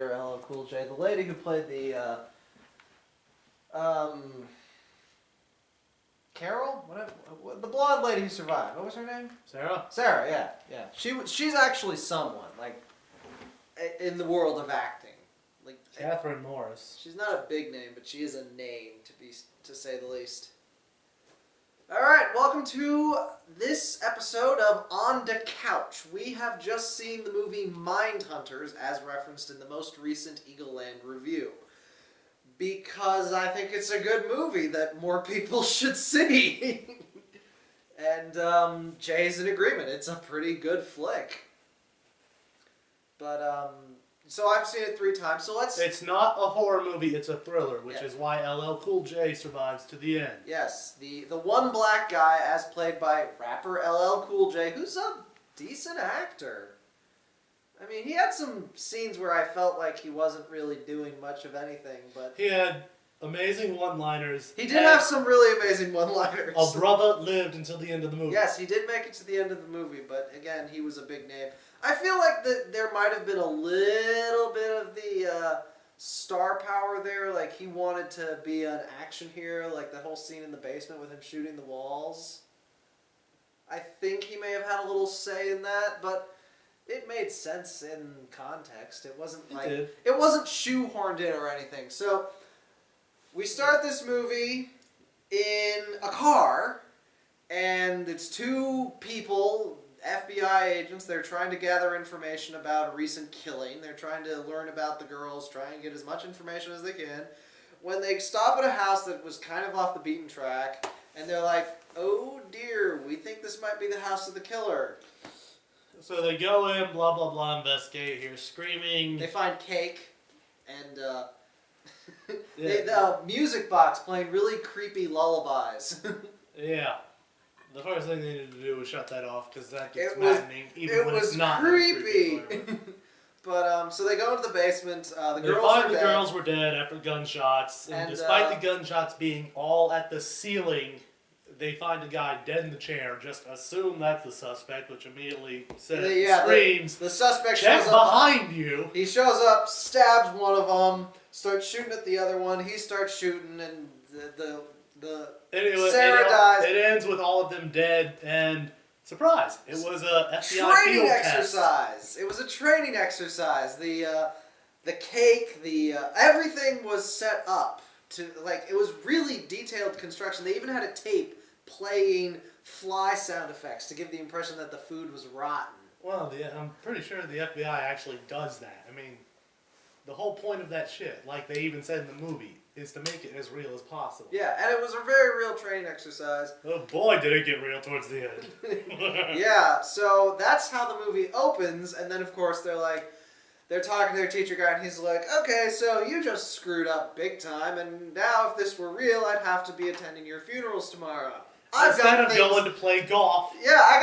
LL Cool J, the lady who played the Carol, what the blonde lady who survived. What was her name? Sarah. Sarah, yeah. She's actually someone like in the world of acting. Like Catherine Morris. She's not a big name, but she is a name to say the least. All right, welcome to this episode of On the Couch. We have just seen the movie Mindhunters, as referenced in the most recent Eagle Land review, because I think it's a good movie that more people should see. And Jay's in agreement. It's a pretty good flick. But so I've seen it 3 times. So let's. It's not a horror movie. It's a thriller, which is why LL Cool J survives to the end. Yes, the one black guy, as played by rapper LL Cool J, who's a decent actor. I mean, he had some scenes where I felt like he wasn't really doing much of anything, but He had amazing one-liners. he did have some really amazing one-liners. A brother lived until the end of the movie. Yes, he did make it to the end of the movie, but again, he was a big name. I feel like there might have been a little bit of the star power there. Like, he wanted to be an action hero, like the whole scene in the basement with him shooting the walls. I think he may have had a little say in that, but it made sense in context. It wasn't like it wasn't shoehorned in or anything. So we start this movie in a car, and it's 2 people, FBI agents. They're trying to gather information about a recent killing. They're trying to learn about the girls, try and get as much information as they can. When they stop at a house that was kind of off the beaten track, and they're like, oh dear, we think this might be the house of the killer. So they go in, blah, blah, blah, investigate, hear screaming. They find cake, and the music box playing really creepy lullabies. Yeah. The first thing they needed to do was shut that off, because that gets maddening, even when it's not creepy. But so they go into the basement. The girls were dead after gunshots, and despite the gunshots being all at the ceiling, they find a guy dead in the chair. Just assume that's the suspect, which immediately screams. The suspect check shows up behind you. He shows up, stabs one of them, starts shooting at the other one. He starts shooting, and Sarah dies. It ends with all of them dead, and surprise! It was a FBI training field exercise. test. It was a training exercise. The cake, everything was set up to it was really detailed construction. They even had a tape playing fly sound effects to give the impression that the food was rotten. Well, I'm pretty sure the FBI actually does that. I mean, the whole point of that shit, like they even said in the movie, is to make it as real as possible. Yeah, and it was a very real training exercise. Oh boy, did it get real towards the end. Yeah, so that's how the movie opens, and then of course they're talking to their teacher guy, and he's like, okay, so you just screwed up big time, and now if this were real, I'd have to be attending your funerals tomorrow. Instead of going to play golf. Yeah, I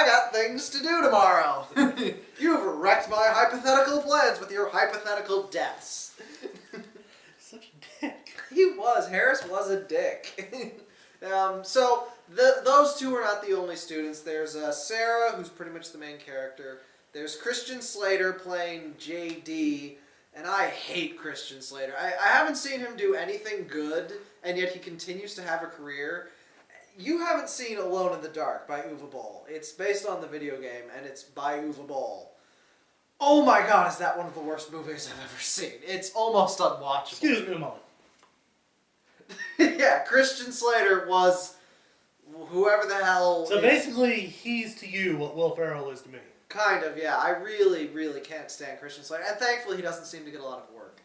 got things to do tomorrow. You've wrecked my hypothetical plans with your hypothetical deaths. Such a dick. He was. Harris was a dick. So those 2 are not the only students. There's Sarah, who's pretty much the main character. There's Christian Slater playing JD, and I hate Christian Slater. I haven't seen him do anything good, and yet he continues to have a career. You haven't seen Alone in the Dark by Uwe Boll. It's based on the video game, and it's by Uwe Boll. Oh my god, is that one of the worst movies I've ever seen. It's almost unwatchable. Excuse me a moment. Yeah, Christian Slater was whoever the hell. So basically, he's to you what Will Ferrell is to me. Kind of, yeah. I really, really can't stand Christian Slater. And thankfully, he doesn't seem to get a lot of work.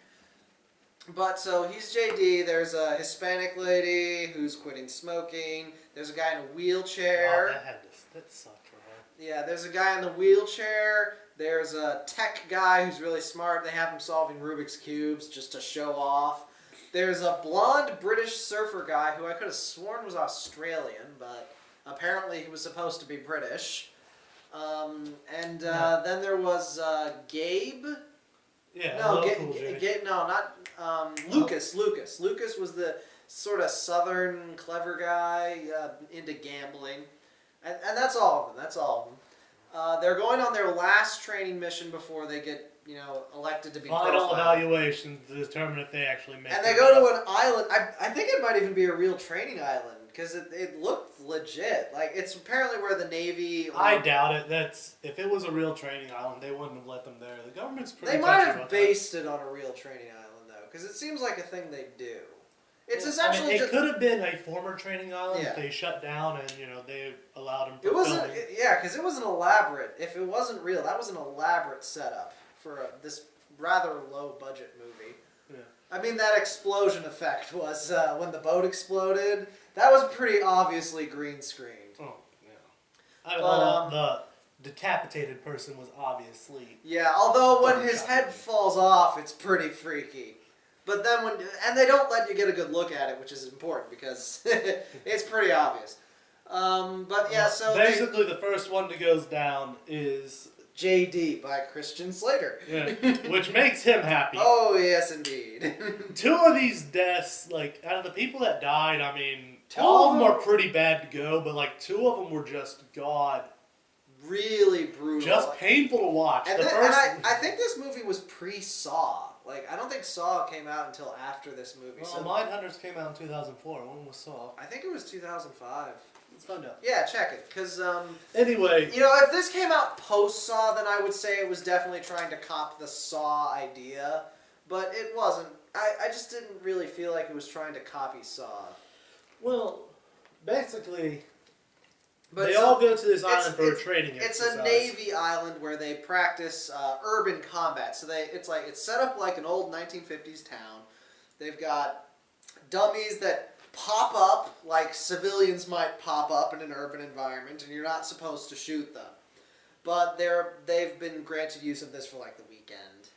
But, so, he's JD. There's a Hispanic lady who's quitting smoking. There's a guy in a wheelchair. Wow, that sucked for her. Yeah, there's a guy in the wheelchair. There's a tech guy who's really smart. They have him solving Rubik's Cubes just to show off. There's a blonde British surfer guy who I could have sworn was Australian, but apparently he was supposed to be British. Then there was Gabe. Yeah. No, Gabe. No, not Lucas. Lucas was the sort of southern clever guy into gambling, and that's all of them. They're going on their last training mission before they get elected to be final profiled. evaluation to determine if they actually make it. And they go to an island. I think it might even be a real training island because it looked legit. Like it's apparently where the Navy. I doubt it. If it was a real training island, they wouldn't have let them there. The government's pretty. They might have based it on a real training island though, because it seems like a thing they do. It's essentially. It could have been a former training island that they shut down, and they allowed them. It wasn't. Because it was an elaborate. If it wasn't real, that was an elaborate setup for this rather low budget movie. Yeah. I mean, that explosion effect was when the boat exploded. That was pretty obviously green screened. Oh yeah. The decapitated person was obviously. Yeah, although when his head falls off, it's pretty freaky. But then and they don't let you get a good look at it, which is important because it's pretty obvious. But yeah, so basically the first one that goes down is J.D. by Christian Slater. Yeah, which makes him happy. Oh yes, indeed. 2 of these deaths, out of the people that died, all of them are pretty bad to go, but 2 of them were just really brutal, just painful to watch. And I think this movie was pre-Saw. I don't think Saw came out until after this movie. Well, so Mindhunters came out in 2004. When was Saw? I think it was 2005. Let's find out. Yeah, check it. Because, anyway. if this came out post-Saw, then I would say it was definitely trying to cop the Saw idea. But it wasn't. I just didn't really feel like it was trying to copy Saw. Well, basically... But they all go to this island for a training exercise. It's a Navy island where they practice urban combat. So it's set up like an old 1950s town. They've got dummies that pop up like civilians might pop up in an urban environment, and you're not supposed to shoot them. But they've been granted use of this for the weekend.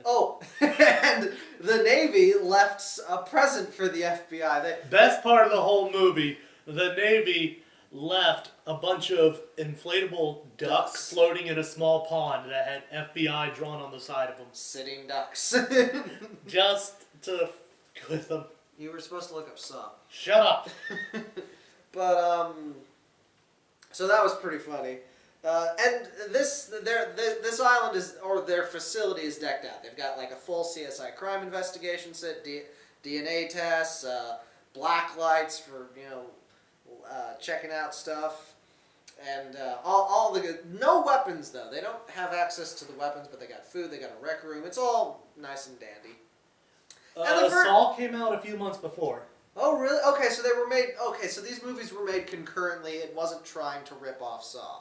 Oh, and the Navy left a present for the FBI. Best part of the whole movie, the Navy left a bunch of inflatable ducks floating in a small pond that had FBI drawn on the side of them. Sitting ducks. Just to f with them. You were supposed to look up Saw. Shut up. But so that was pretty funny. And this island their facility is decked out. They've got a full CSI crime investigation set, DNA tests, black lights for checking out stuff, and all the good. No weapons though. They don't have access to the weapons, but they got food. They got a rec room. It's all nice and dandy. Saw came out a few months before. Oh really? Okay, so they were made. Okay, so these movies were made concurrently. It wasn't trying to rip off Saw.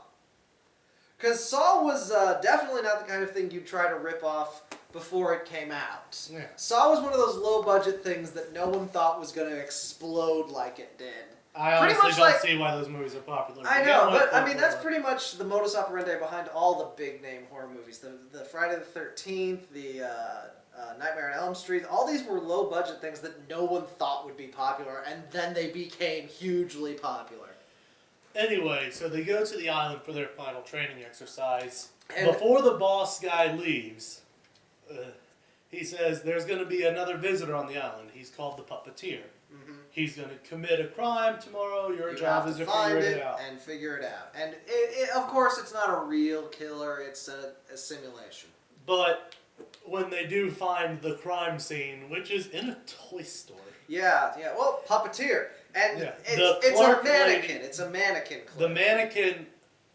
Because Saw was definitely not the kind of thing you'd try to rip off before it came out. Yeah. Saw was one of those low-budget things that no one thought was going to explode like it did. I honestly don't see why those movies are popular. I know, but that's pretty much the modus operandi behind all the big-name horror movies. The Friday the 13th, the Nightmare on Elm Street, all these were low-budget things that no one thought would be popular, and then they became hugely popular. Anyway, so they go to the island for their final training exercise. And before the boss guy leaves, he says there's going to be another visitor on the island. He's called the Puppeteer. Mm-hmm. He's going to commit a crime tomorrow. Your job is to figure it out. And figure it out. And of course, it's not a real killer. It's a simulation. But when they do find the crime scene, which is in a toy store. Yeah. Well, Puppeteer. And it's a mannequin. Lady, it's a mannequin. The mannequin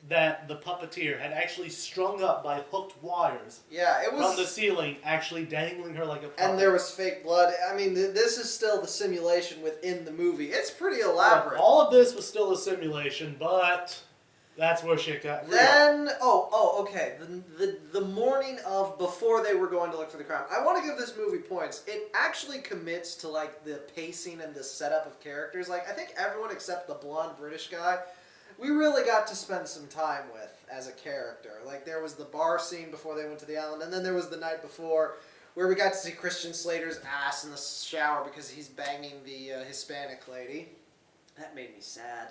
that the Puppeteer had actually strung up by hooked wires. Yeah, it was from the ceiling, actually dangling her like a puppet. And there was fake blood. I mean, this is still the simulation within the movie. It's pretty elaborate. All of this was still a simulation, but that's where shit got real. Then, okay. The morning of before they were going to look for the crime, I want to give this movie points. It actually commits to the pacing and the setup of characters. I think everyone except the blonde British guy, we really got to spend some time with as a character. There was the bar scene before they went to the island, and then there was the night before where we got to see Christian Slater's ass in the shower because he's banging the Hispanic lady. That made me sad.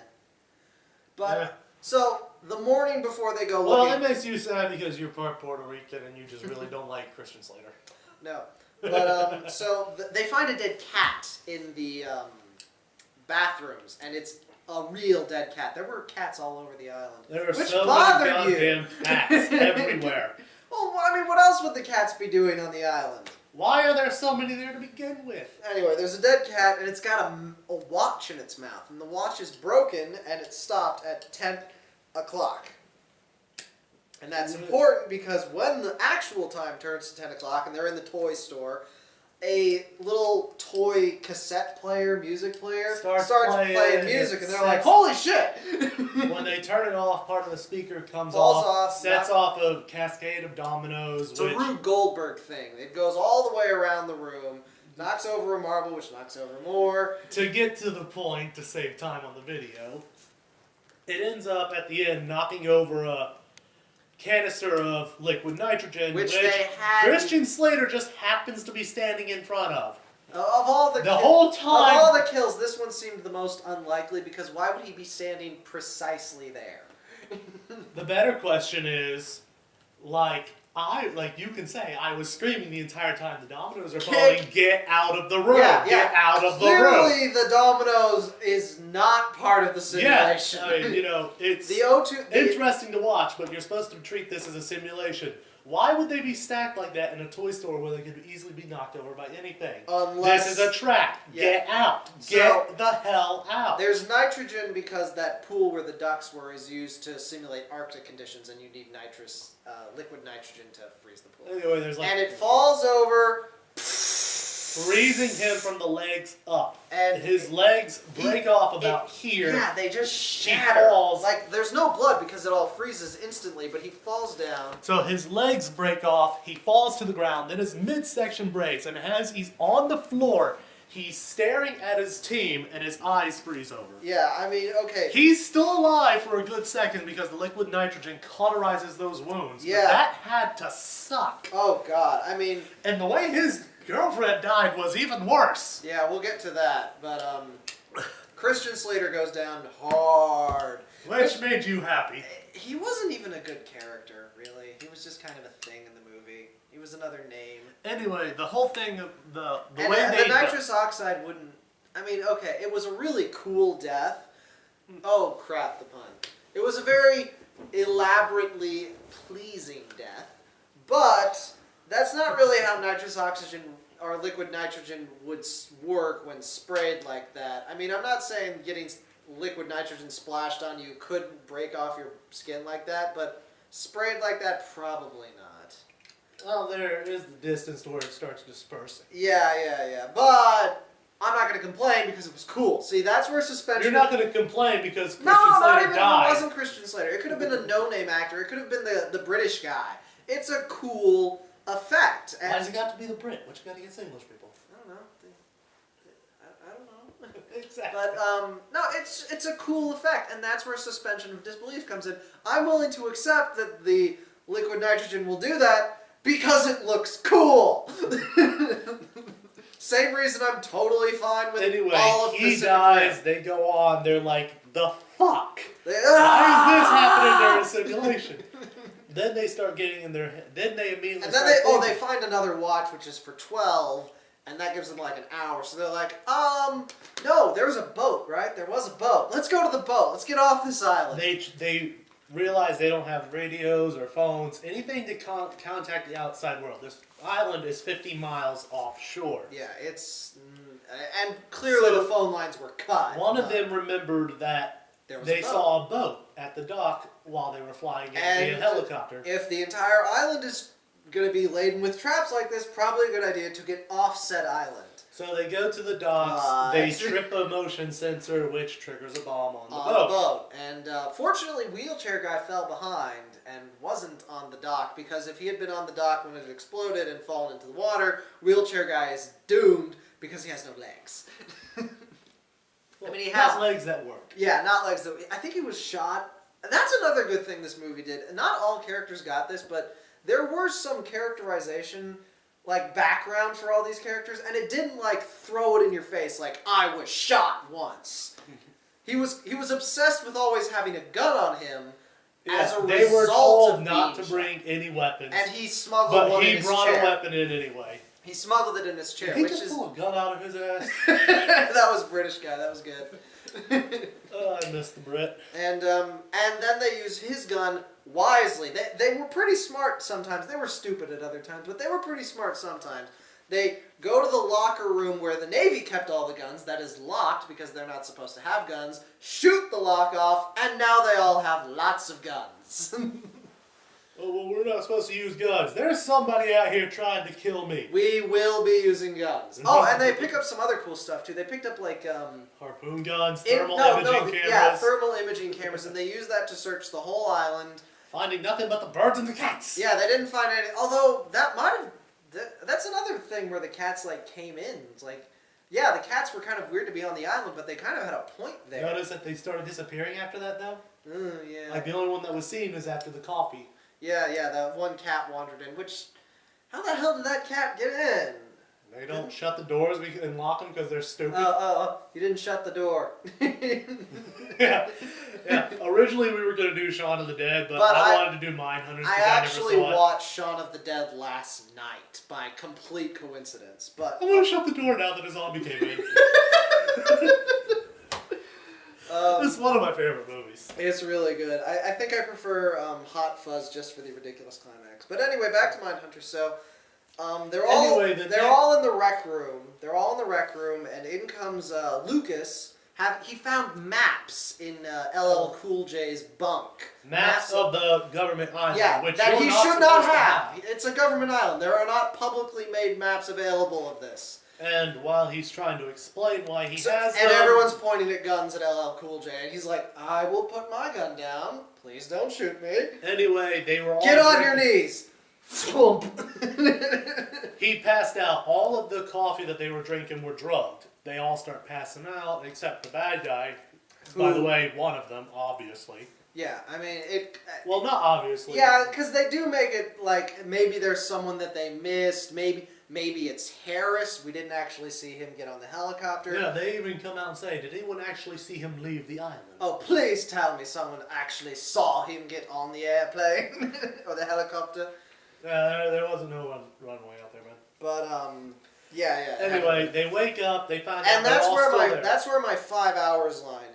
But. Yeah. So, the morning before they go looking... Well, it makes you sad because you're part Puerto Rican and you just really don't like Christian Slater. No. But, so, they find a dead cat in the bathrooms, and it's a real dead cat. There were cats all over the island. There were so many goddamn cats everywhere. Well, I mean, what else would the cats be doing on the island? Why are there so many there to begin with? Anyway, there's a dead cat, and it's got a watch in its mouth. And the watch is broken, and it stopped at 10 o'clock. And that's important because when the actual time turns to 10 o'clock, and they're in the toy store, a little toy cassette player, music player, starts playing music, and they're like, holy shit! When they turn it off, part of the speaker comes Falls off, off, sets off a cascade of dominoes. It's a Rube Goldberg thing. It goes all the way around the room, knocks over a marble, which knocks over more. To get to the point, to save time on the video, it ends up at the end knocking over a canister of liquid nitrogen, which Christian Slater just happens to be standing in front of. Of all the whole time, of all the kills, this one seemed the most unlikely because why would he be standing precisely there? The better question is, you can say, I was screaming the entire time the dominoes are falling, get out of the room, get out of the room. Clearly the dominoes is not part of the simulation. Yeah, I mean, it's the O2, interesting to watch, but you're supposed to treat this as a simulation. Why would they be stacked like that in a toy store where they could easily be knocked over by anything? This is a trap. Yeah. Get out. Get the hell out. There's nitrogen because that pool where the ducks were is used to simulate Arctic conditions, and you need liquid nitrogen to freeze the pool. Anyway, and it falls over, freezing him from the legs up. And his legs break off about here. Yeah, they just shatter. He falls. There's no blood because it all freezes instantly, but he falls down. So his legs break off, he falls to the ground, then his midsection breaks, and as he's on the floor, he's staring at his team, and his eyes freeze over. Yeah, I mean, okay. He's still alive for a good second because the liquid nitrogen cauterizes those wounds. Yeah. But that had to suck. Oh, God. I mean... And the way his girlfriend died was even worse. Yeah, we'll get to that. But, Christian Slater goes down hard. Which made you happy. He wasn't even a good character, really. He was just kind of a thing in the movie. He was another name. Anyway, the whole thing, the way the nitrous oxide wouldn't... I mean, okay, it was a really cool death. Oh, crap, the pun. It was a very elaborately pleasing death. But that's not really how nitrous oxygen or liquid nitrogen would work when sprayed like that. I mean, I'm not saying getting liquid nitrogen splashed on you couldn't break off your skin like that, but sprayed like that, probably not. Well, there is the distance to where it starts dispersing. Yeah. But I'm not going to complain because it was cool. See, that's where suspension... You're not going to complain because Christian Slater not even died. If it wasn't Christian Slater. It could have been a no-name actor. It could have been the British guy. It's a cool effect. And why's it got to be the Brit? What you got against English people? I don't know. I don't know. Exactly. But, no, it's a cool effect, and that's where suspension of disbelief comes in. I'm willing to accept that the liquid nitrogen will do that because it looks cool. Same reason I'm totally fine with all of he Pacific dies, Rim. they go on, they're like, the fuck? Why is this happening during a simulation? Then they start getting in their head. Then they immediately and then they find another watch, which is for 12, and that gives them like an hour. So they're like, no, there was a boat, right? There was a boat. Let's go to the boat. Let's get off this island. They realize they don't have radios or phones, anything to contact the outside world. This island is 50 miles offshore. Yeah, and clearly the phone lines were cut. One of them remembered that they saw a boat at the dock while they were flying in via helicopter. If the entire island is going to be laden with traps like this, probably a good idea to get off said island. So they go to the docks, they trip a motion sensor, which triggers a bomb on the boat. And fortunately, Wheelchair Guy fell behind and wasn't on the dock, because if he had been on the dock when it exploded and fallen into the water, Wheelchair Guy is doomed because he has no legs. Well, I mean, he has not legs that work. Yeah, not legs that... I think he was shot. That's another good thing this movie did. Not all characters got this, but there were some characterization, like, background for all these characters, and it didn't, like, throw it in your face, like, I was shot once. He was obsessed with always having a gun on him as a result of They were told being not to shot. bring any weapons. And he smuggled one in his chair. But he brought a weapon in anyway. He smuggled it in his chair. Did he just pull a gun out of his ass? That was British guy. That was good. Oh, I missed the Brit. And then they use his gun wisely. They were pretty smart sometimes. They were stupid at other times, but they were pretty smart sometimes. They go to the locker room where the Navy kept all the guns, that is locked because they're not supposed to have guns, shoot the lock off, and now they all have lots of guns. Oh, well, we're not supposed to use guns. There's somebody out here trying to kill me. We will be using guns. Oh, and they pick up some other cool stuff, too. They picked up, like, harpoon guns, thermal imaging cameras. Yeah, thermal imaging cameras, and they use that to search the whole island. Finding nothing but the birds and the cats. Yeah, they didn't find any, although that might have... That's another thing where the cats, like, came in. It's like, yeah, the cats were kind of weird to be on the island, but they kind of had a point there. Notice that they started disappearing after that, though? Yeah. Like, the only one that was seen was after the coffee. Yeah, that one cat wandered in, which... How the hell did that cat get in? They don't shut the doors and lock them because they're stupid. You didn't shut the door. Yeah. Originally we were going to do Shaun of the Dead, but I wanted to do Mindhunters. I actually watched Shaun of the Dead last night by complete coincidence, but... I'm going to shut the door now that a zombie came in. It's one of my favorite movies. It's really good. I think I prefer Hot Fuzz just for the ridiculous climax. But anyway, back to Mindhunters. So... they're all in the rec room. They're all in the rec room, and in comes Lucas. He found maps in LL Cool J's bunk. Maps of the government island, yeah, which that he should not have. It's a government island. There are not publicly made maps available of this. And while he's trying to explain why he has them... And everyone's pointing at guns at LL Cool J, and he's like, I will put my gun down. Please don't shoot me. Anyway, they were all... Get on your knees! He passed out. All of the coffee that they were drinking were drugged. They all start passing out, except the bad guy. By the way, one of them, obviously. Yeah, I mean, well, not obviously. Yeah, because they do make it like maybe there's someone that they missed. Maybe it's Harris. We didn't actually see him get on the helicopter. Yeah, they even come out and say, did anyone actually see him leave the island? Oh, please tell me someone actually saw him get on the airplane or the helicopter. There wasn't no runway out there, man. But yeah. Anyway, they wake up. They find out. And that's where my 5 hours line.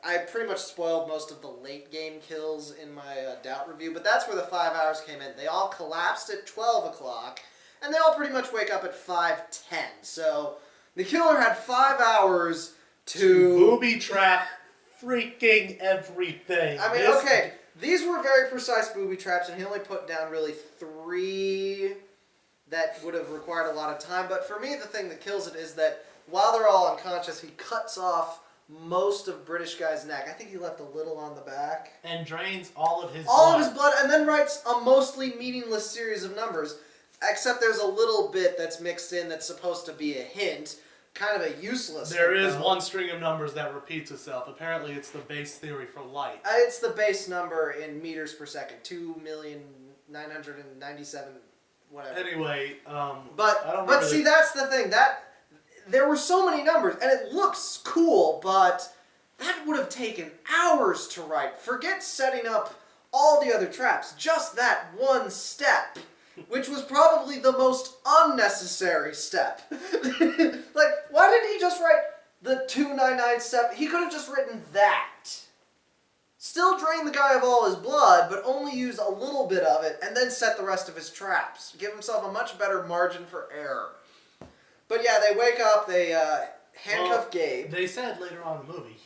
I pretty much spoiled most of the late game kills in my Doubt review, but that's where the 5 hours came in. They all collapsed at 12 o'clock, and they all pretty much wake up at 5:10. So the killer had 5 hours to booby trap freaking everything. I mean, okay. These were very precise booby traps, and he only put down really 3 that would have required a lot of time. But for me, the thing that kills it is that while they're all unconscious, he cuts off most of British guy's neck. I think he left a little on the back. And drains all of his blood, and then writes a mostly meaningless series of numbers. Except there's a little bit that's mixed in that's supposed to be a hint. Kind of a useless There is one string of numbers that repeats itself. Apparently, it's the base theory for light. It's the base number in meters per second. 2,997,000, whatever. Anyway, but see, that's the thing. That there were so many numbers, and it looks cool, but that would have taken hours to write. Forget setting up all the other traps. Just that one step. Which was probably the most unnecessary step. Like, why didn't he just write the 2997? He could have just written that. Still drain the guy of all his blood, but only use a little bit of it, and then set the rest of his traps. Give himself a much better margin for error. But yeah, they wake up, they handcuff Gabe. They said later on in the movie,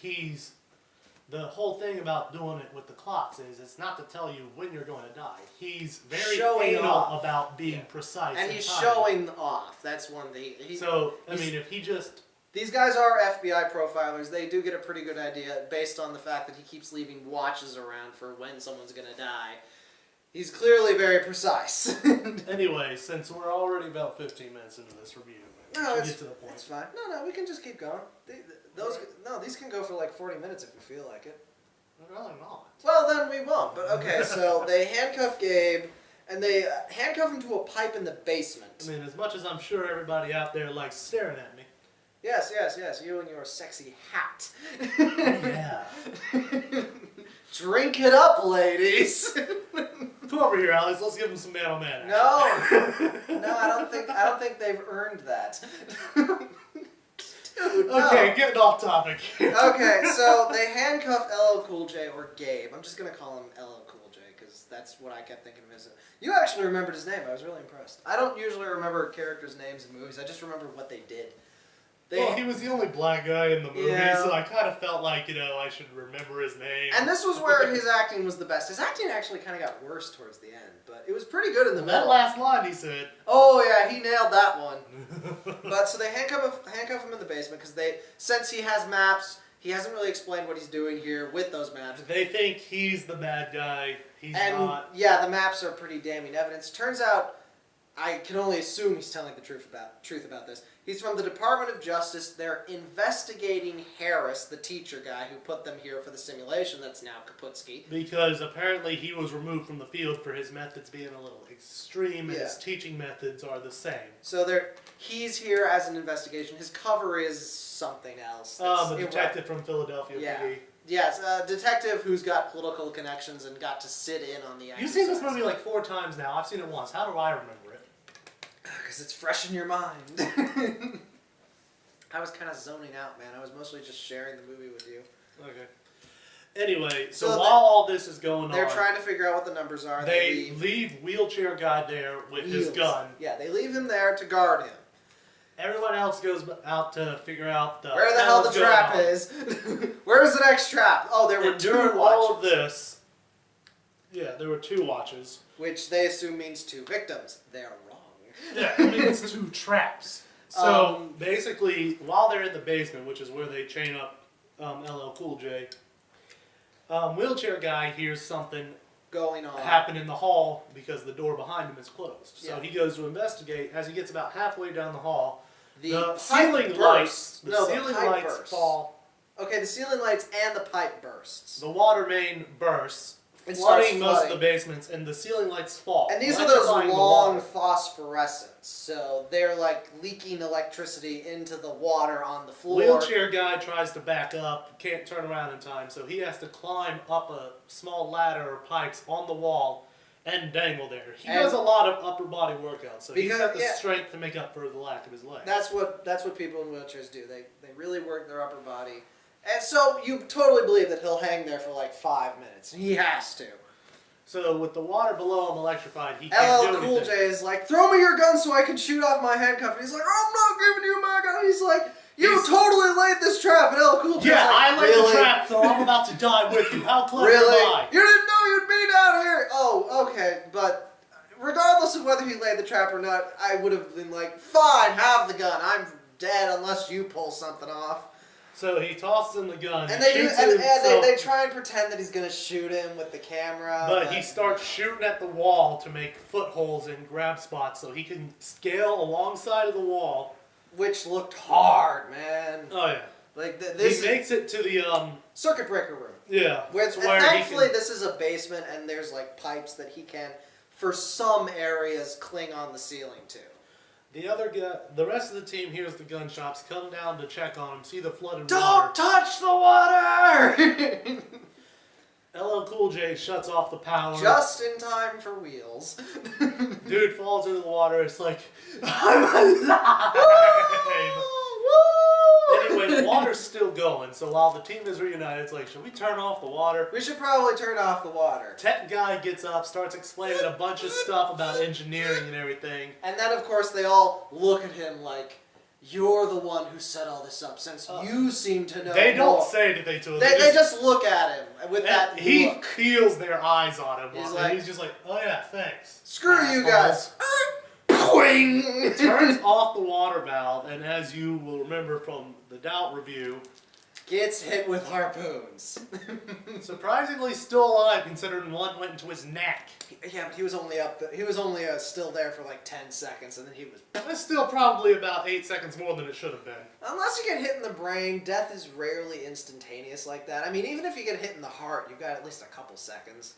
the whole thing about doing it with the clocks is it's not to tell you when you're going to die. He's very anal about being precise. And he's showing off. That's one thing. If he just... These guys are FBI profilers. They do get a pretty good idea based on the fact that he keeps leaving watches around for when someone's going to die. He's clearly very precise. Anyway, since we're already about 15 minutes into this review, get to the point. It's fine. No, we can just keep going. These can go for like 40 minutes if we feel like it. I'd rather not. Well, then we won't. But okay, so they handcuff Gabe, and they handcuff him to a pipe in the basement. I mean, as much as I'm sure everybody out there likes staring at me. Yes, you and your sexy hat. Yeah. Drink it up, ladies. Come over here, Alex. Let's give them some man-on-man. No, I don't think they've earned that. Dude, no. Okay, getting off topic. Okay, so they handcuff LL Cool J, or Gabe. I'm just going to call him LL Cool J, because That's what I kept thinking of his. You actually remembered his name. I was really impressed. I don't usually remember characters' names in movies. I just remember what they did. Well, he was the only black guy in the movie, so I kind of felt like, I should remember his name. And this was where his acting was the best. His acting actually kind of got worse towards the end, but it was pretty good in the middle. That last line he said. Oh, yeah, he nailed that one. But so they handcuff him in the basement because since he has maps, he hasn't really explained what he's doing here with those maps. They think he's the bad guy. He's not. Yeah, the maps are pretty damning evidence. Turns out, I can only assume he's telling the truth about this. He's from the Department of Justice. They're investigating Harris, the teacher guy who put them here for the simulation that's now Kaputski. Because apparently he was removed from the field for his methods being a little extreme, and his teaching methods are the same. So he's here as an investigation. His cover is something else. A detective from Philadelphia. Yeah. PD. Yes, a detective who's got political connections and got to sit in on the exercise. You've seen this movie like 4 times now. I've seen it once. How do I remember it? Because it's fresh in your mind. I was kind of zoning out, man. I was mostly just sharing the movie with you. Okay. Anyway, so while all this is going on, they're trying to figure out what the numbers are. They leave Wheelchair Guy there with his gun. Yeah, they leave him there to guard him. Everyone else goes out to figure out where the hell the trap is. Where's the next trap? Oh, there were 2 watches. During all of this, there were 2 watches. Which they assume means 2 victims. They're wrong. Yeah, it means 2 traps. So basically, while they're in the basement, which is where they chain up LL Cool J, Wheelchair Guy hears something going on happen in the hall because the door behind him is closed. So he goes to investigate. As he gets about halfway down the hall, the ceiling lights fall. Okay, the ceiling lights and the pipe bursts. The water main bursts, flooding most of the basements, and the ceiling lights fall. And these are those long phosphorescents, so they're like leaking electricity into the water on the floor. Wheelchair Guy tries to back up, can't turn around in time, so he has to climb up a small ladder or pipes on the wall and dangle there. He does a lot of upper body workouts, so he's got the strength to make up for the lack of his legs. That's what people in wheelchairs do. They really work their upper body. And so you totally believe that he'll hang there for like 5 minutes. He has to. So with the water below him electrified, he can't do anything. LL Cool J is like, throw me your gun so I can shoot off my handcuff. And he's like, I'm not giving you my gun. He's like, you totally laid this trap. And LL Cool J is like, I laid the trap, so I'm about to die with you. How clever am I? You didn't know you'd be down here. Oh, okay. But regardless of whether he laid the trap or not, I would have been like, fine, have the gun. I'm dead unless you pull something off. So he tosses him the gun. And they try and pretend that he's going to shoot him with the camera. But he starts shooting at the wall to make footholds and grab spots so he can scale alongside of the wall. Which looked hard, man. Oh, yeah. Like he makes it to the circuit breaker room. Yeah. Thankfully, this is a basement and there's like pipes that he can, for some areas, cling on the ceiling to. The rest of the team hears the gunshots, come down to check on him, see the flooded water. Don't touch the water! LL Cool J shuts off the power. Just in time for Wheels. Dude falls into the water. It's like, I'm alive! Anyway, the water's still going, so while the team is reunited, it's like, should we turn off the water? We should probably turn off the water. Tech guy gets up, starts explaining a bunch of stuff about engineering and everything. And then, of course, they all look at him like, you're the one who set all this up, since you seem to know They don't more. say anything to him. They just look at him with that look. He feels their eyes on him. He's just like, oh yeah, thanks. Screw you guys. Boing! Turns off the water valve, and as you will remember from the Doubt review, gets hit with harpoons. Surprisingly still alive, considering one went into his neck. Yeah, but he was only still there for like 10 seconds, and then he was... That's still probably about 8 seconds more than it should have been. Unless you get hit in the brain, death is rarely instantaneous like that. I mean, even if you get hit in the heart, you've got at least a couple seconds.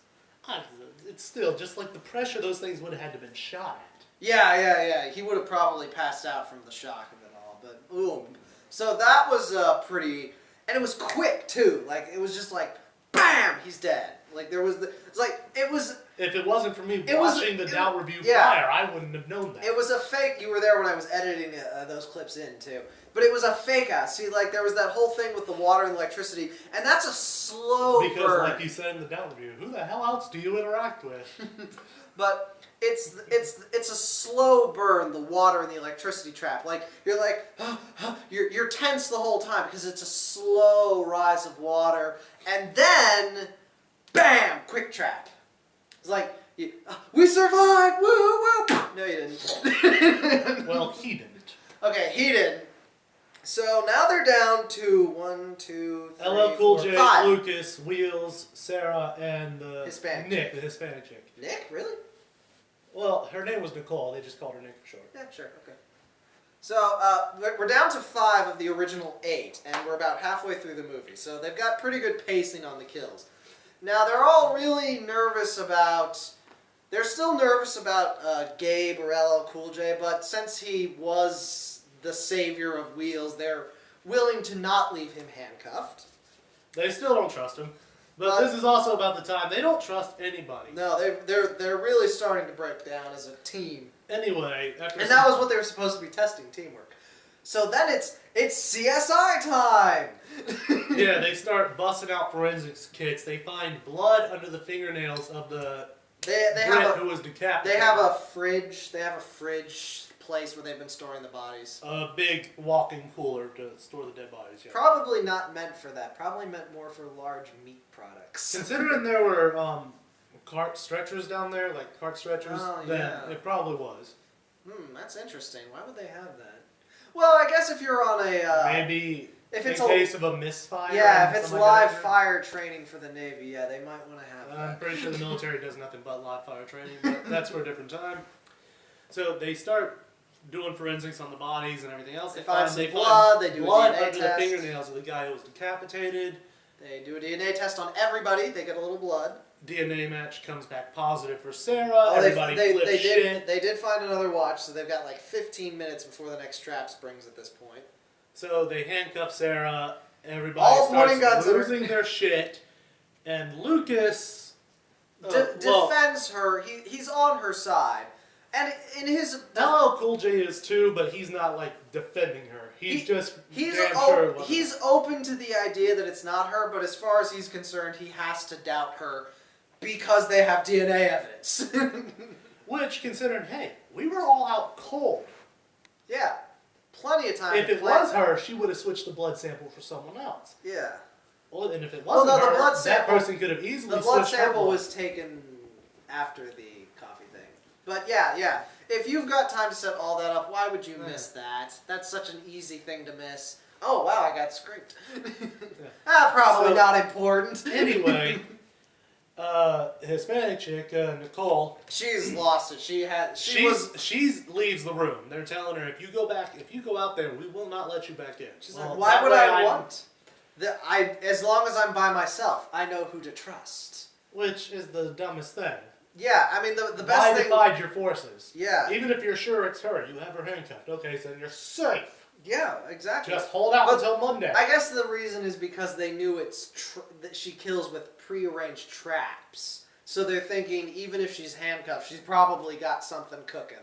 It's still, just like the pressure those things would have had to have been shot at. Yeah. He would have probably passed out from the shock of it all, but boom. So that was pretty... And it was quick, too. Like, it was just like, bam, he's dead. Like there was it was. If it wasn't for me watching the Doubt review prior, I wouldn't have known that. It was a fake. You were there when I was editing those clips in too. But it was a fake out. See, like there was that whole thing with the water and electricity, and that's a slow burn. Because, like you said in the Doubt review, who the hell else do you interact with? But it's a slow burn, the water and the electricity trap. Like you're tense the whole time because it's a slow rise of water, and then bam, quick trap. It's like we survived, woo woo. No, you didn't. Well, he didn't. Okay, he didn't. So now they're down to 1, 2, 3, LL Cool 4, J, 5. Lucas, Wheels, Sarah, and the Hispanic Nick, the Hispanic chick. Nick, really? Well, her name was Nicole. They just called her Nick for short. Yeah, sure, okay. So we're down to 5 of the original 8, and we're about halfway through the movie. So they've got pretty good pacing on the kills. Now they're all really nervous about. They're still nervous about Gabe or LL Cool J, but since he was the savior of Wheels, they're willing to not leave him handcuffed. They still don't trust him. But this is also about the time they don't trust anybody. No, they're really starting to break down as a team. Anyway, and that was what they were supposed to be testing, teamwork. So then it's CSI time. Yeah, they start busting out forensics kits. They find blood under the fingernails of the Brit who was decapitated. They have a fridge. They have a fridge place where they've been storing the bodies. A big walk-in cooler to store the dead bodies. Yeah. Probably not meant for that. Probably meant more for large meat products. Considering there were cart stretchers down there, like cart stretchers, then it probably was. That's interesting. Why would they have that? Well, I guess if you're on a maybe if it's in case of a misfire. Yeah, if it's live fire training for the Navy, yeah, they might want to have that. I'm pretty sure the military does nothing but live fire training, but that's for a different time. So they start doing forensics on the bodies and everything else. They find blood. They do blood a DNA under test. the fingernails of the guy who was decapitated. They do a DNA test on everybody. They get a little blood. DNA match comes back positive for Sarah. Everybody flips shit. They did find another watch, so they've got like 15 minutes before the next trap springs at this point. So they handcuff Sarah. Everybody starts losing their shit. And Lucas defends her. He's on her side. And in his... LL Cool J is too, but he's not like defending her. He's open to the idea that it's not her, but as far as he's concerned, he has to doubt her because they have DNA evidence. Which, considering, hey, we were all out cold. Yeah. Plenty of time. If it was her, she would have switched the blood sample for someone else. Yeah. Well, and if it wasn't her, that person could have easily switched. The blood sample was taken after the coffee thing. But yeah. If you've got time to set all that up, why would you miss that? That's such an easy thing to miss. Oh, wow, I got scraped. Probably not important. Anyway, Hispanic chick, Nicole. She's lost it. She leaves the room. They're telling her, if you go out there, we will not let you back in. She's like, why would I want? As long as I'm by myself, I know who to trust. Which is the dumbest thing. Yeah, I mean, the best thing... Why divide your forces? Yeah. Even if you're sure it's her, you have her handcuffed. Okay, so then you're safe. Yeah, exactly. Just hold out until Monday. I guess the reason is because they knew that she kills with prearranged traps. So they're thinking, even if she's handcuffed, she's probably got something cooking.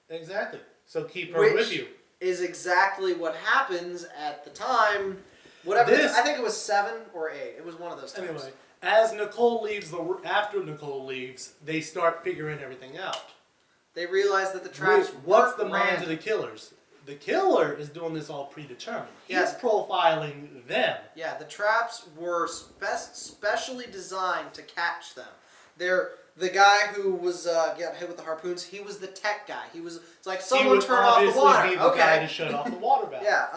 Exactly. So keep her with you. Is exactly what happens at the time. Whatever. I think it was 7 or 8. It was one of those times. Anyway. As Nicole leaves, after Nicole leaves, they start figuring everything out. They realize that the traps what's the minds of the killers? The killer is doing this all predetermined. He's profiling them. Yeah, the traps were specially designed to catch them. The guy who was got hit with the harpoons, he was the tech guy. It's like someone turn off the water. He would obviously be the guy to shut off the water valve. Yeah.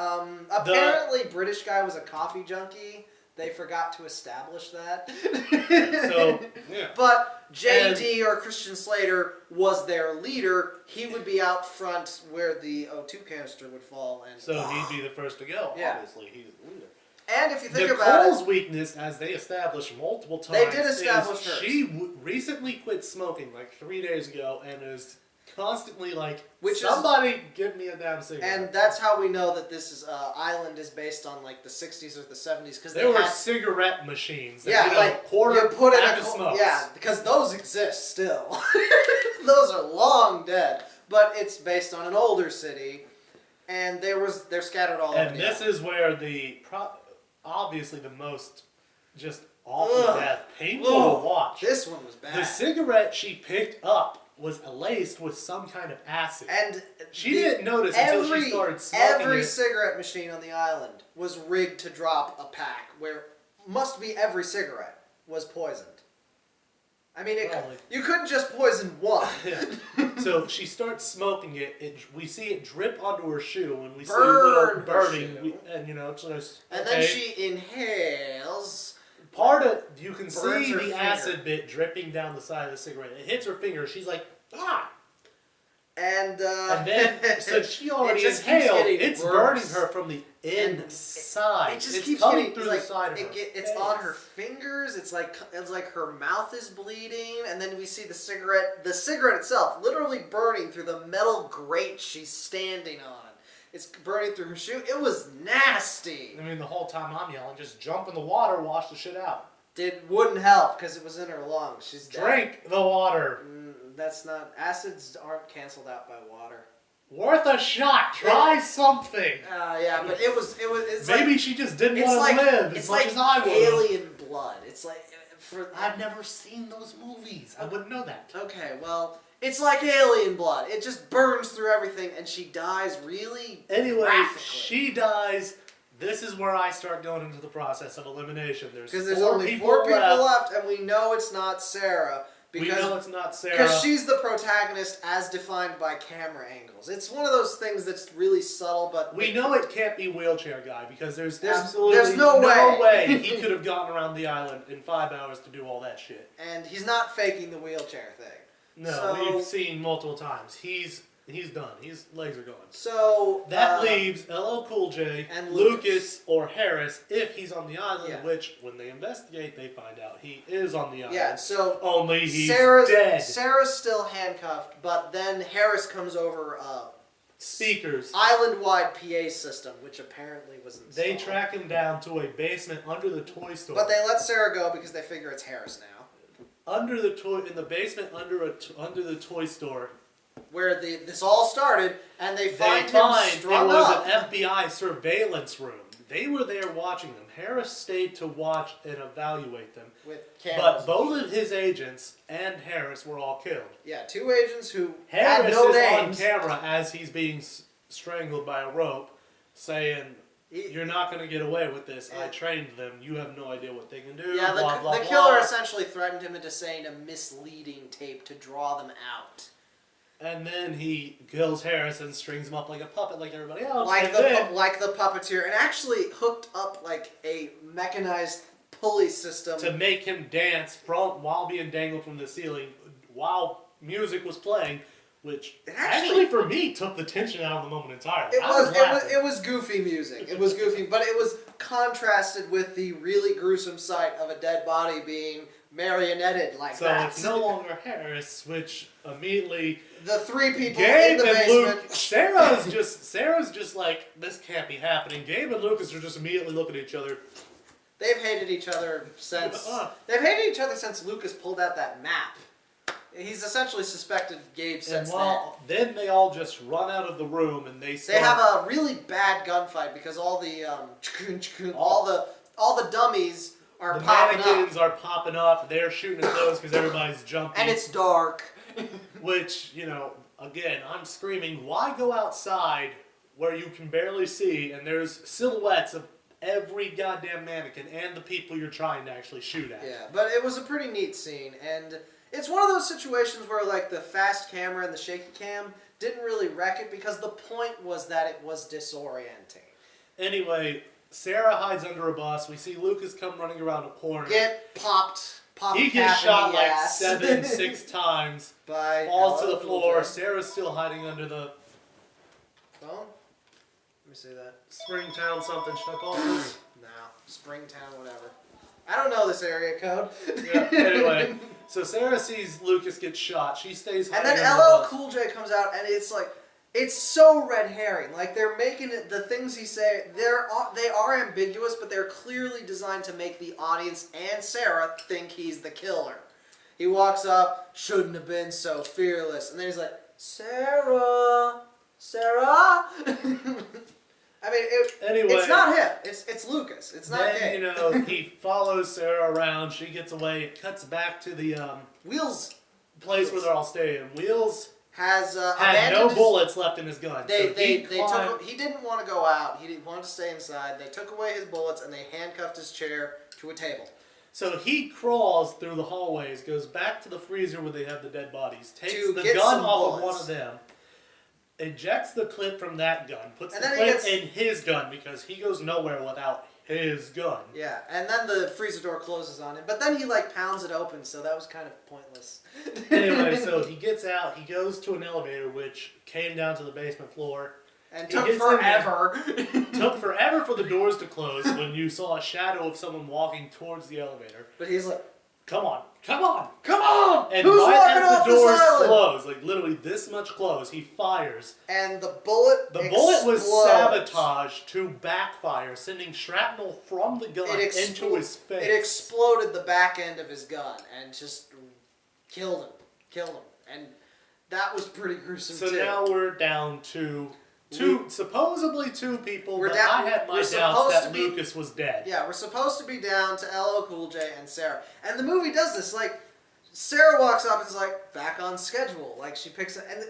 Apparently, British guy was a coffee junkie. They forgot to establish that. So, yeah. But JD or Christian Slater was their leader. He would be out front where the O2 canister would fall. So he'd be the first to go, obviously. He's the leader. And if you think about it... Nicole's weakness, as they established multiple times, they did establish hers. She recently quit smoking, like 3 days ago, and is constantly like, somebody give me a damn cigarette. And that's how we know that this is island is based on like the 60s or the 70s because there were cigarette machines. That, yeah, like quarter you put in pack of smokes. Yeah, because those exist still. Those are long dead, but it's based on an older city, and they're scattered all over. And this is where obviously the most just awful death, painful to watch. This one was bad. The cigarette she picked up was laced with some kind of acid. And she didn't notice until she started smoking every it. cigarette machine on the island was rigged to drop a pack where must be every cigarette was poisoned. I mean, you couldn't just poison one. So she starts smoking it. We see it drip onto her shoe, and we see a Burn little burning. It's just and then she inhales. Part of you can see her the finger. acid bit dripping down the side of the cigarette. It hits her finger. She's like, ah! And then so she already it just inhaled. keeps It's worse. burning her from the inside. It just it's keeps coming getting through the side of her. It's on her fingers. It's like her mouth is bleeding, and then we see the cigarette itself literally burning through the metal grate she's standing on. It's burning through her shoe. It was nasty. I mean, the whole time I'm yelling, just jump in the water, wash the shit out. It wouldn't help because it was in her lungs. She's dead. Drink the water. That's not. Acids aren't canceled out by water. Worth a shot. Try something. Yeah, but it's maybe like, she just didn't want to live as much as I would. Alien blood. It's like I've never seen those movies. I wouldn't know that. Okay, well, it's like alien blood. It just burns through everything, and she dies really. Anyway, graphically. she dies. This is where I start going into the process of elimination. There's only four people left, and we know it's not Sarah. We know it's not Sarah. Because she's the protagonist as defined by camera angles. It's one of those things that's really subtle, but... We know it can't be Wheelchair Guy, because there's absolutely no way he could have gotten around the island in 5 hours to do all that shit. And he's not faking the wheelchair thing. No, we've seen multiple times. He's done. His legs are gone. So... That leaves LL Cool J, and Lucas, or Harris, if he's on the island, Yeah. which, when they investigate, they find out he is on the island. Yeah, so... Only he's dead. dead. Sarah's still handcuffed, but then Harris comes over speakers. Island-wide PA system, which apparently was installed. They track him down to a basement under the toy store. But they let Sarah go because they figure it's Harris now. In the basement under the toy store, where this all started, and they find him strung it was up. an FBI surveillance room. They were there watching them. Harris stayed to watch and evaluate them. With cameras. But both of his agents and Harris were all killed. Yeah, 2 agents who Harris had no is names. on camera as he's being strangled by a rope, saying, "You're not going to get away with this. I trained them. You have no idea what they can do." Yeah, blah, blah, the blah. killer essentially threatened him into saying a misleading tape to draw them out. And then he kills Harris and strings him up like a puppet, like everybody else. Like the puppeteer, and actually hooked up like a mechanized pulley system to make him dance while being dangled from the ceiling while music was playing, which actually for me took the tension out of the moment entirely. It was goofy music. It was goofy, but it was contrasted with the really gruesome sight of a dead body being marionetted like that. So it's no longer Harris, which immediately the 3 people Gabe in the and basement. Luke, Sarah's just like, this can't be happening. Gabe and Lucas are just immediately looking at each other. They've hated each other since Lucas pulled out that map. He's essentially suspected Gabe since then they all just run out of the room and they have a really bad gunfight because all the all the dummies are popping up. The mannequins are popping up. They're shooting at those because everybody's jumping. And it's dark. Which, again, I'm screaming, why go outside where you can barely see and there's silhouettes of every goddamn mannequin and the people you're trying to actually shoot at? Yeah, but it was a pretty neat scene, and it's one of those situations where like the fast camera and the shaky cam didn't really wreck it because the point was that it was disorienting. Anyway, Sarah hides under a bus. We see Lucas come running around a corner. Get popped. He gets shot like 6 times. Falls to the floor. Sarah's still hiding under the phone. Let me see that. Springtown something. Should I call it this? No. Springtown, whatever. I don't know this area code. Yeah, anyway. So Sarah sees Lucas get shot. She stays hiding. And then LL Cool J comes out, and it's like, It's so red herring. Like, they're making it, the things he say, they are ambiguous, but they're clearly designed to make the audience and Sarah think he's the killer. He walks up, shouldn't have been so fearless, and then he's like, Sarah. I mean, anyway, it's not him. It's Lucas. It's not Gabe. You know, he follows Sarah around. She gets away. It cuts back to the Wheels place where they're all staying. Wheels had no bullets left in his gun. They took. He didn't want to go out. He wanted to stay inside. They took away his bullets and they handcuffed his chair to a table. So he crawls through the hallways, goes back to the freezer where they have the dead bodies, takes the get gun some off of bullets. one of them, ejects the clip from that gun, puts And the then he clip in his gun because he goes nowhere without his gun. Yeah, and then the freezer door closes on him. But then he like pounds it open, so that was kind of pointless. Anyway, so he gets out, he goes to an elevator which came down to the basement floor. And took forever. Took forever for the doors to close when you saw a shadow of someone walking towards the elevator. But he's like, come on, come on, come on! and Who's right walking as off the doors this island? close, like literally this much close, he fires. And the bullet was sabotaged to backfire, sending shrapnel from the gun into his face. It exploded the back end of his gun and just killed him. And that was pretty gruesome too. So now we're down to supposedly two people, but down, I had my doubts that Lucas was dead. Yeah, we're supposed to be down to LL Cool J and Sarah. And the movie does this, like, Sarah walks up and is like, back on schedule. Like, she picks it, and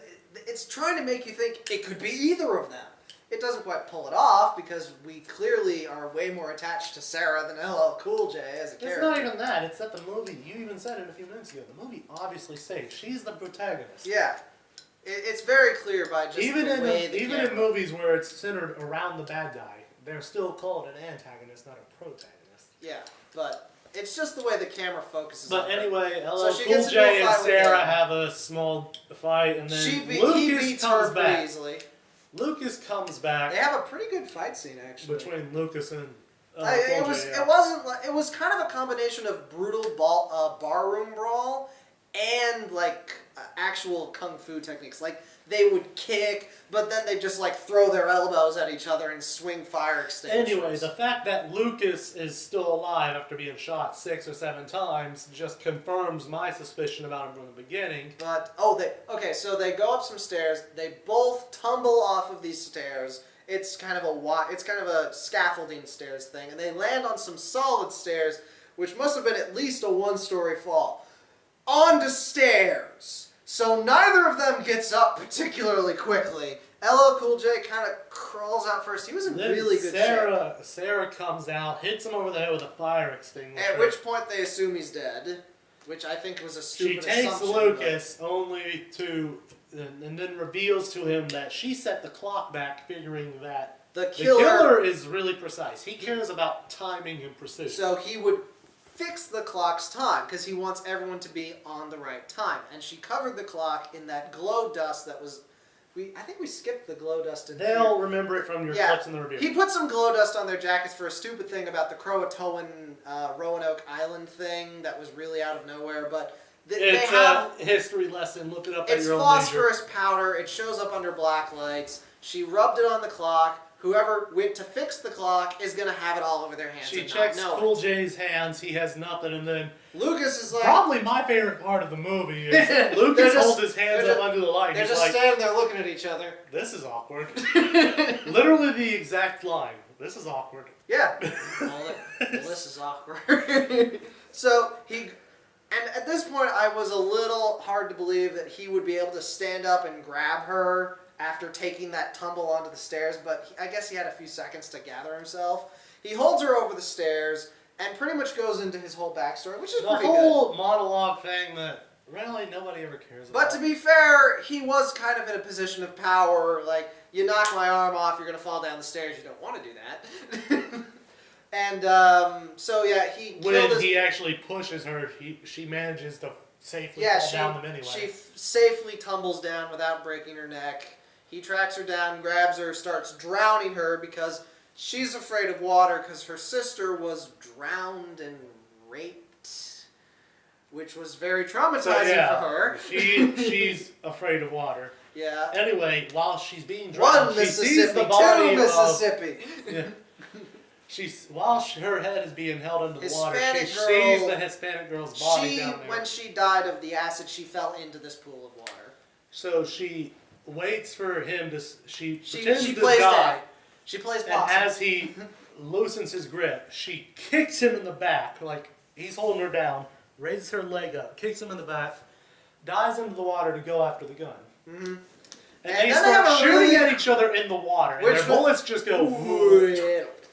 it's trying to make you think it could be either of them. It doesn't quite pull it off, because we clearly are way more attached to Sarah than LL Cool J as a character. It's not even that, it's that the movie, you even said it a few minutes ago, the movie obviously says she's the protagonist. Yeah. It's very clear by just even the way the Even in movies where it's centered around the bad guy, they're still called an antagonist, not a protagonist. Yeah, but it's just the way the camera focuses on But anyway, her. LL Cool J and Sarah have a small fight, and then Lucas comes back. Easily. Lucas comes back. They have a pretty good fight scene, actually. Between Lucas and it was kind of a combination of brutal barroom brawl and like actual kung fu techniques. Like they would kick, but then they just like throw their elbows at each other and swing fire extinguishers. Anyway, the fact that Lucas is still alive after being shot 6 or 7 times just confirms my suspicion about him from the beginning. But so they go up some stairs. They both tumble off of these stairs. It's kind of a scaffolding stairs thing, and they land on some solid stairs, which must have been at least a 1-story fall. Onto stairs. So neither of them gets up particularly quickly. LL Cool J kind of crawls out first. He was in really good shape. Sarah comes out, hits him over the head with a fire extinguisher. At which point they assume he's dead, which I think was a stupid assumption. She takes Lucas only to, and then reveals to him that she set the clock back, figuring that the killer is really precise. He cares about timing and precision. So he would fix the clock's time because he wants everyone to be on the right time. And she covered the clock in that glow dust that was. I think we skipped the glow dust in They'll remember it from your clips in the review. He put some glow dust on their jackets for a stupid thing about the Croatoan Roanoke Island thing that was really out of nowhere, but it's a history lesson. Look it up at your own leisure. It's phosphorus powder. It shows up under black lights. She rubbed it on the clock. Whoever went to fix the clock is going to have it all over their hands. She checks Cool J's hands. He has nothing, and then Lucas is like... Probably my favorite part of the movie is Lucas holds his hands up under the light. They're just standing there looking at each other. This is awkward. Literally the exact line. This is awkward. Yeah. Well, this is awkward. So and at this point, I was a little hard to believe that he would be able to stand up and grab her after taking that tumble onto the stairs, but I guess he had a few seconds to gather himself. He holds her over the stairs and pretty much goes into his whole backstory, which is pretty good. The whole monologue thing that really nobody ever cares about. But to be fair, he was kind of in a position of power, like, you knock my arm off, you're going to fall down the stairs, you don't want to do that. And, so yeah, he actually pushes her, she manages to safely fall down them anyway. She safely tumbles down without breaking her neck. He tracks her down, grabs her, starts drowning her because she's afraid of water because her sister was drowned and raped, which was very traumatizing for her. She's afraid of water. Yeah. Anyway, while she's being drowned, she Mississippi, sees the body two Mississippi. While her head is being held under the water, she sees the Hispanic girl's body down there. When she died of the acid, she fell into this pool of water. So she waits for him to. She plays to die. dead. She plays And possum. as he loosens his grip, she kicks him in the back, like he's holding her down, raises her leg up, kicks him in the back, dives into the water to go after the gun. Mm-hmm. And they start shooting at each other in the water, and their bullets just go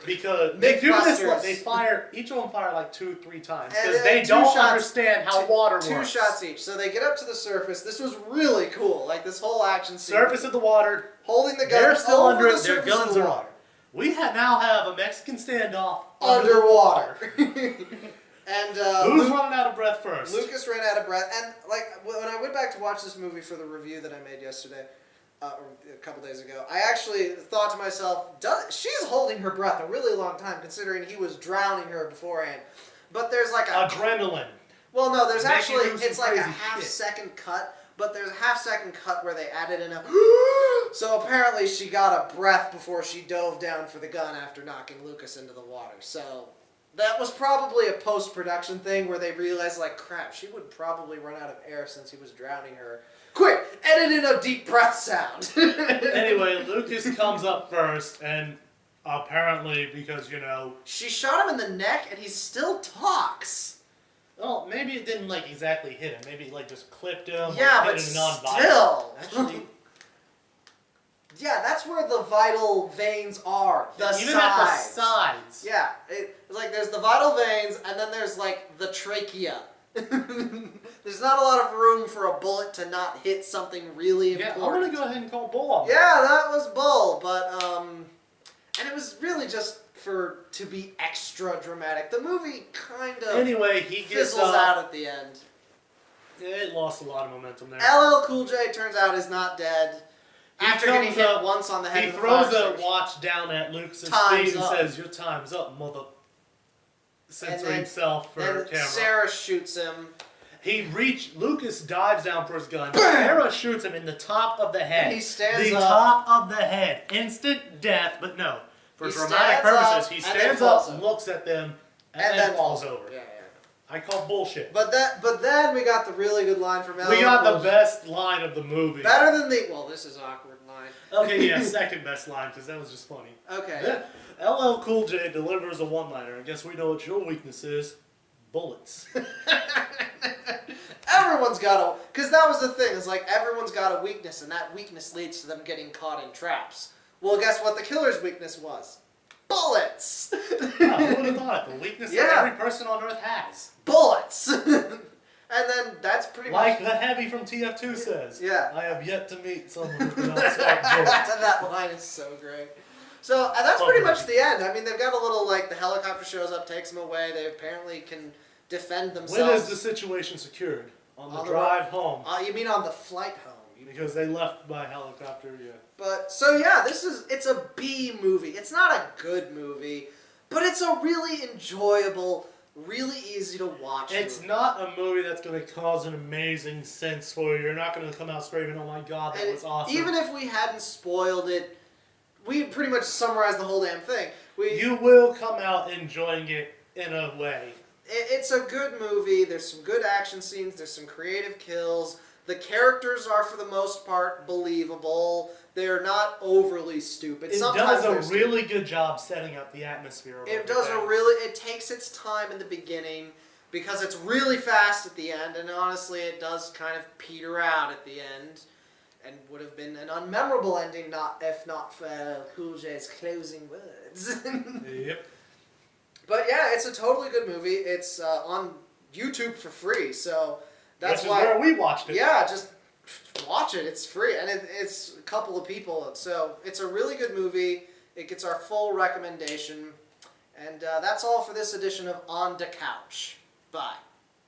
because they do this. They fire each of them fire like 2-3 times because they don't understand how water works. 2 shots each, so they get up to the surface. This was really cool, like this whole action scene. Surface of the water, holding the gun. They're still under it. Their the guns are on. We now have a Mexican standoff underwater. And who's running out of breath first? Lucas ran out of breath, and like when I went back to watch this movie for the review that I made yesterday, or a couple days ago, I actually thought to myself, she's holding her breath a really long time, considering he was drowning her beforehand. But there's like adrenaline. Well, no, there's actually it's like a half-second cut, but there's a half-second cut where they added in a. So apparently she got a breath before she dove down for the gun after knocking Lucas into the water. So. That was probably a post-production thing where they realized, like, crap, she would probably run out of air since he was drowning her. Quick, edit in a deep breath sound. Anyway, Lucas comes up first, and apparently, because, she shot him in the neck, and he still talks. Well, maybe it didn't, like, exactly hit him. Maybe, like, just clipped him. Yeah, or but hit him still. Actually... Yeah, that's where the vital veins are. Even at the sides. Yeah, it's like there's the vital veins, and then there's like the trachea. There's not a lot of room for a bullet to not hit something really important. I'm gonna go ahead and call bull on that. Yeah, that was bull, but and it was really just to be extra dramatic. The movie kind of he fizzles out at the end. It lost a lot of momentum there. LL Cool J turns out is not dead. After getting hit once on the head, he throws a watch down at Lucas's feet and says, "Your time's up, mother." Censoring himself for camera. Sarah shoots him. Lucas dives down for his gun. Sarah shoots him in the top of the head. And he stands up. The top of the head. Instant death, but no. For dramatic purposes, he stands up, looks at them, and then falls over. Yeah. I call bullshit. But then we got the really good line from LL. We got the best line of the movie. Better than this is awkward line. Okay, yeah, second best line, because that was just funny. Okay. LL Cool J delivers a one-liner. I guess we know what your weakness is. Bullets. Everyone's got because that was the thing. It's like everyone's got a weakness, and that weakness leads to them getting caught in traps. Well, guess what the killer's weakness was? Bullets! Who would have thought? The weakness that every person on Earth has. Bullets! And then that's pretty much... Like the Heavy from TF2 says. Yeah. I have yet to meet someone who cannot stop bullets. That line is so great. So, and that's pretty much the end. I mean, they've got a little, like, the helicopter shows up, takes them away. They apparently can defend themselves. When is the situation secured? On the drive home. You mean on the flight home? Because they left by helicopter, yeah. But, so yeah, it's a B movie. It's not a good movie, but it's a really enjoyable, really easy to watch It's movie. not a movie that's going to cause an amazing sense for you. You're not going to come out screaming, "Oh my god, that was awesome." Even if we hadn't spoiled it, we pretty much summarized the whole damn thing. You will come out enjoying it in a way. It's a good movie. There's some good action scenes. There's some creative kills. The characters are, for the most part, believable. They're not overly stupid. It does a really good job setting up the atmosphere. It takes its time in the beginning because it's really fast at the end, and honestly, it does kind of peter out at the end, and would have been an unmemorable ending if not for Cool J's closing words. Yep. But yeah, it's a totally good movie. It's on YouTube for free, so that's why where we watched it. Yeah, just watch it. It's free, and it's a couple of people, so it's a really good movie. It gets our full recommendation, and that's all for this edition of On the Couch. Bye.